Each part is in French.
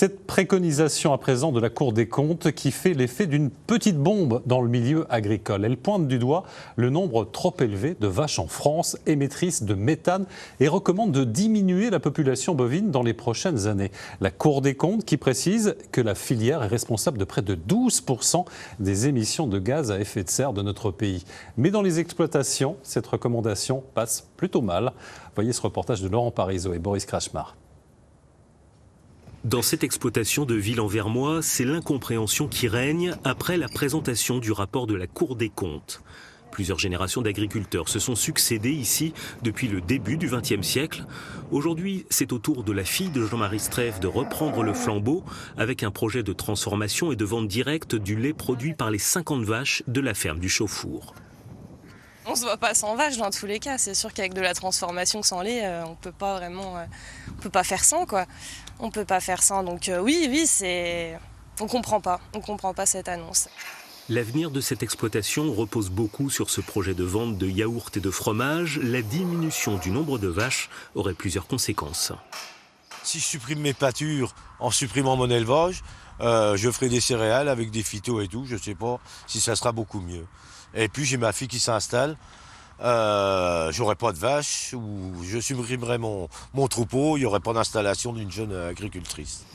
Cette préconisation à présent de la Cour des comptes qui fait l'effet d'une petite bombe dans le milieu agricole. Elle pointe du doigt le nombre trop élevé de vaches en France, émettrices de méthane, et recommande de diminuer la population bovine dans les prochaines années. La Cour des comptes qui précise que la filière est responsable de près de 12% des émissions de gaz à effet de serre de notre pays. Mais dans les exploitations, cette recommandation passe plutôt mal. Voyez ce reportage de Laurent Parisot et Boris Krachmar. Dans cette exploitation de Ville-en-Vermois, c'est l'incompréhension qui règne après la présentation du rapport de la Cour des comptes. Plusieurs générations d'agriculteurs se sont succédés ici depuis le début du XXe siècle. Aujourd'hui, c'est au tour de la fille de Jean-Marie Streff de reprendre le flambeau avec un projet de transformation et de vente directe du lait produit par les 50 vaches de la ferme du Chauffour. On se voit pas sans vache dans tous les cas. C'est sûr qu'avec de la transformation sans lait, on peut pas faire sans quoi. On peut pas faire sans. Donc oui, on comprend pas cette annonce. L'avenir de cette exploitation repose beaucoup sur ce projet de vente de yaourts et de fromage. La diminution du nombre de vaches aurait plusieurs conséquences. Si je supprime mes pâtures en supprimant mon élevage, je ferai des céréales avec des phytos et tout. Je sais pas si ça sera beaucoup mieux. Et puis j'ai ma fille qui s'installe, j'aurai pas de vaches, ou je supprimerai mon troupeau, il n'y aurait pas d'installation d'une jeune agricultrice.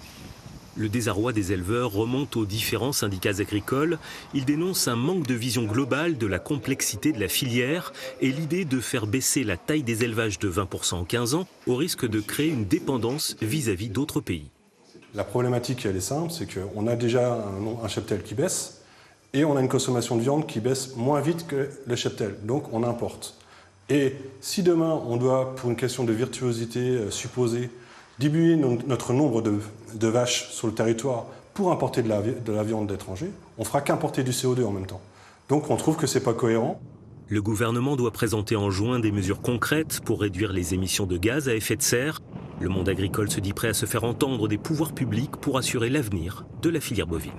Le désarroi des éleveurs remonte aux différents syndicats agricoles. Ils dénoncent un manque de vision globale de la complexité de la filière et l'idée de faire baisser la taille des élevages de 20% en 15 ans au risque de créer une dépendance vis-à-vis d'autres pays. La problématique, elle est simple, c'est qu'on a déjà un cheptel qui baisse, et on a une consommation de viande qui baisse moins vite que le cheptel, donc on importe. Et si demain on doit, pour une question de virtuosité supposée, diminuer notre nombre de vaches sur le territoire pour importer de la viande d'étrangers, on fera qu'importer du CO2 en même temps. Donc on trouve que c'est pas cohérent. Le gouvernement doit présenter en juin des mesures concrètes pour réduire les émissions de gaz à effet de serre. Le monde agricole se dit prêt à se faire entendre des pouvoirs publics pour assurer l'avenir de la filière bovine.